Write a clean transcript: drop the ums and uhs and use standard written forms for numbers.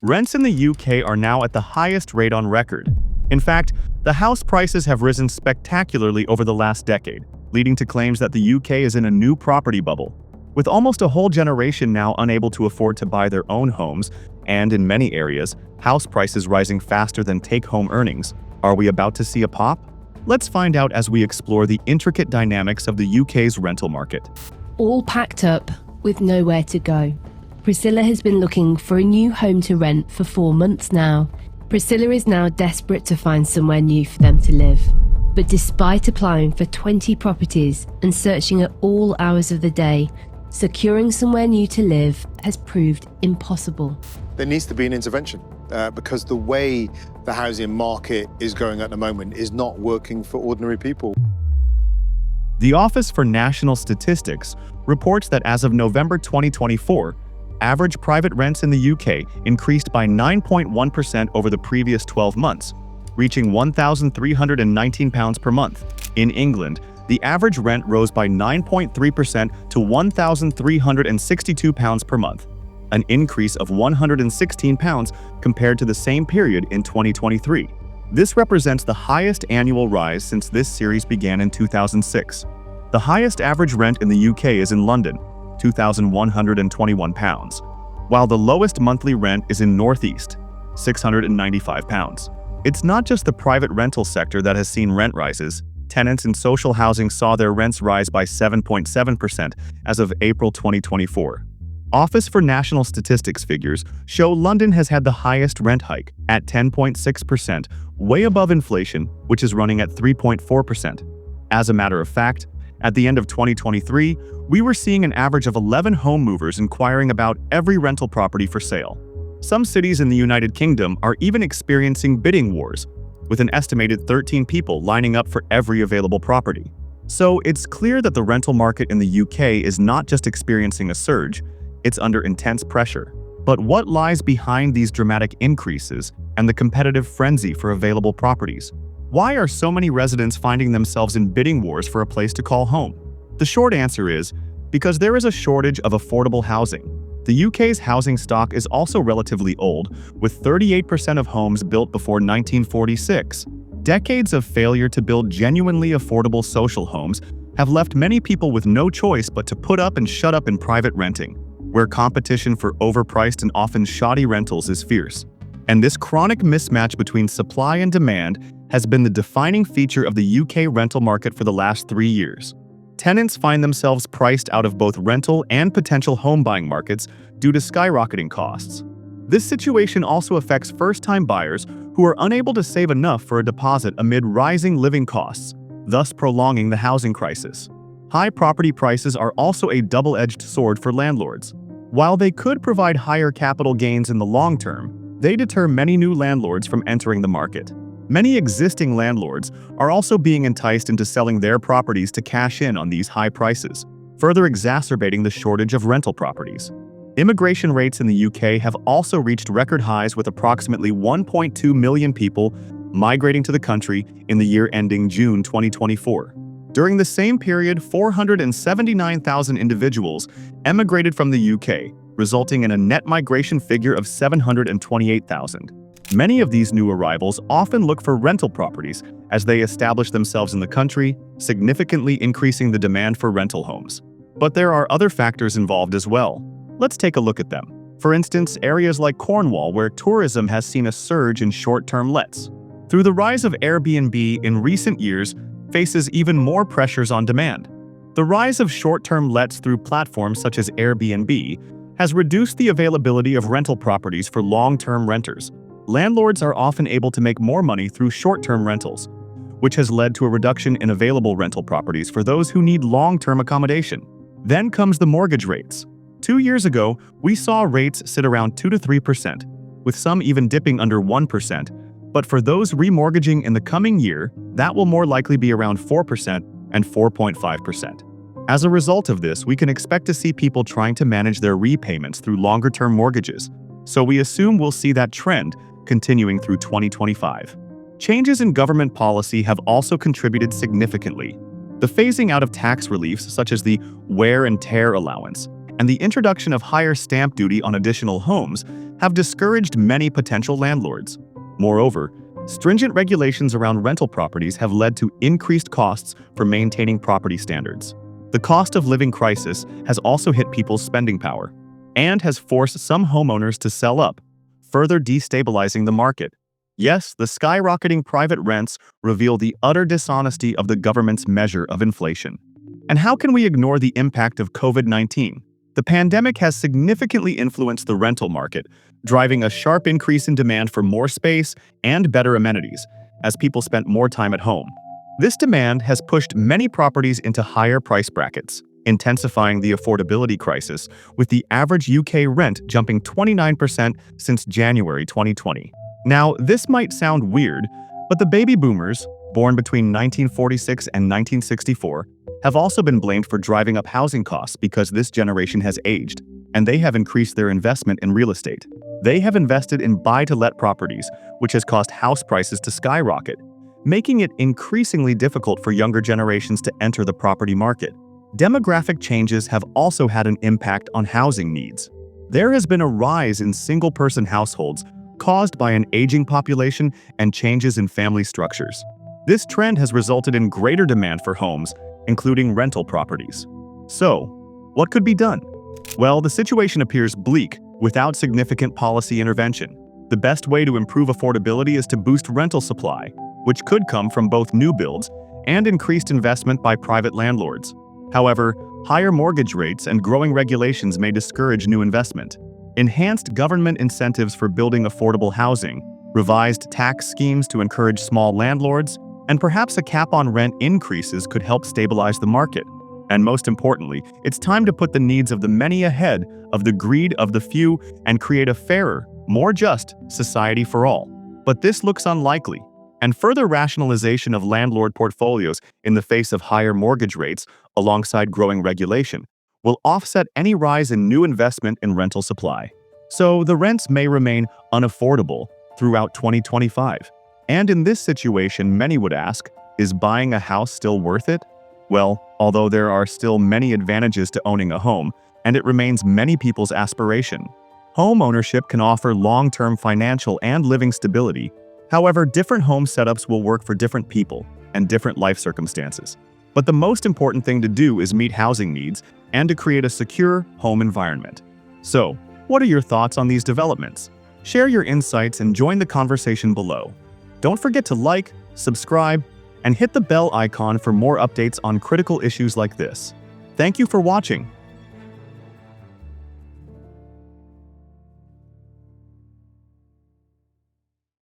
Rents in the UK are now at the highest rate on record. In fact, the house prices have risen spectacularly over the last decade, leading to claims that the UK is in a new property bubble. With almost a whole generation now unable to afford to buy their own homes, and in many areas, house prices rising faster than take-home earnings, are we about to see a pop? Let's find out as we explore the intricate dynamics of the UK's rental market. All packed up with nowhere to go. Priscilla has been looking for a new home to rent for 4 months now. Priscilla is now desperate to find somewhere new for them to live. But despite applying for 20 properties and searching at all hours of the day, securing somewhere new to live has proved impossible. There needs to be an intervention because the way the housing market is going at the moment is not working for ordinary people. The Office for National Statistics reports that as of November 2024, average private rents in the UK increased by 9.1% over the previous 12 months, reaching £1,319 per month. In England, the average rent rose by 9.3% to £1,362 per month, an increase of £116 compared to the same period in 2023. This represents the highest annual rise since this series began in 2006. The highest average rent in the UK is in London, £2,121, while the lowest monthly rent is in Northeast, £695. It's not just the private rental sector that has seen rent rises. Tenants in social housing saw their rents rise by 7.7% as of April 2024. Office for National Statistics figures show London has had the highest rent hike at 10.6%, way above inflation, which is running at 3.4%. As a matter of fact, at the end of 2023, we were seeing an average of 11 home movers inquiring about every rental property for sale. Some cities in the United Kingdom are even experiencing bidding wars, with an estimated 13 people lining up for every available property. So it's clear that the rental market in the UK is not just experiencing a surge, it's under intense pressure. But what lies behind these dramatic increases and the competitive frenzy for available properties? Why are so many residents finding themselves in bidding wars for a place to call home? The short answer is because there is a shortage of affordable housing. The UK's housing stock is also relatively old, with 38% of homes built before 1946. Decades of failure to build genuinely affordable social homes have left many people with no choice but to put up and shut up in private renting, where competition for overpriced and often shoddy rentals is fierce. And this chronic mismatch between supply and demand has been the defining feature of the UK rental market for the last 3 years. Tenants find themselves priced out of both rental and potential home buying markets due to skyrocketing costs. This situation also affects first-time buyers who are unable to save enough for a deposit amid rising living costs, thus prolonging the housing crisis. High property prices are also a double-edged sword for landlords. While they could provide higher capital gains in the long term, they deter many new landlords from entering the market. Many existing landlords are also being enticed into selling their properties to cash in on these high prices, further exacerbating the shortage of rental properties. Immigration rates in the UK have also reached record highs, with approximately 1.2 million people migrating to the country in the year ending June 2024. During the same period, 479,000 individuals emigrated from the UK, resulting in a net migration figure of 728,000. Many of these new arrivals often look for rental properties as they establish themselves in the country, significantly increasing the demand for rental homes. But there are other factors involved as well. Let's take a look at them. For instance, areas like Cornwall, where tourism has seen a surge in short-term lets. Through the rise of Airbnb in recent years, faces even more pressures on demand. The rise of short-term lets through platforms such as Airbnb has reduced the availability of rental properties for long-term renters. Landlords are often able to make more money through short-term rentals, which has led to a reduction in available rental properties for those who need long-term accommodation. Then comes the mortgage rates. 2 years ago, we saw rates sit around 2 to 3%, with some even dipping under 1%. But for those remortgaging in the coming year, that will more likely be around 4% and 4.5%. As a result of this, we can expect to see people trying to manage their repayments through longer-term mortgages. So we assume we'll see that trend continuing through 2025. Changes in government policy have also contributed significantly. The phasing out of tax reliefs such as the wear and tear allowance and the introduction of higher stamp duty on additional homes have discouraged many potential landlords. Moreover, stringent regulations around rental properties have led to increased costs for maintaining property standards. The cost of living crisis has also hit people's spending power and has forced some homeowners to sell up, further destabilizing the market. Yes, the skyrocketing private rents reveal the utter dishonesty of the government's measure of inflation. And how can we ignore the impact of COVID-19? The pandemic has significantly influenced the rental market, driving a sharp increase in demand for more space and better amenities as people spent more time at home. This demand has pushed many properties into higher price brackets, intensifying the affordability crisis, with the average UK rent jumping 29% since January 2020. Now, this might sound weird, but the baby boomers, born between 1946 and 1964, have also been blamed for driving up housing costs because this generation has aged, and they have increased their investment in real estate. They have invested in buy-to-let properties, which has caused house prices to skyrocket, making it increasingly difficult for younger generations to enter the property market. Demographic changes have also had an impact on housing needs. There has been a rise in single-person households caused by an aging population and changes in family structures. This trend has resulted in greater demand for homes, including rental properties. So, what could be done? Well, the situation appears bleak without significant policy intervention. The best way to improve affordability is to boost rental supply, which could come from both new builds and increased investment by private landlords. However, higher mortgage rates and growing regulations may discourage new investment. Enhanced government incentives for building affordable housing, revised tax schemes to encourage small landlords, and perhaps a cap on rent increases could help stabilize the market. And most importantly, it's time to put the needs of the many ahead of the greed of the few and create a fairer, more just society for all. But this looks unlikely, and further rationalization of landlord portfolios in the face of higher mortgage rates alongside growing regulation will offset any rise in new investment in rental supply. So the rents may remain unaffordable throughout 2025. And in this situation, many would ask, is buying a house still worth it? Well, although there are still many advantages to owning a home, and it remains many people's aspiration, home ownership can offer long-term financial and living stability. However, different home setups will work for different people and different life circumstances. But the most important thing to do is meet housing needs and to create a secure home environment. So, what are your thoughts on these developments? Share your insights and join the conversation below. Don't forget to like, subscribe, and hit the bell icon for more updates on critical issues like this. Thank you for watching.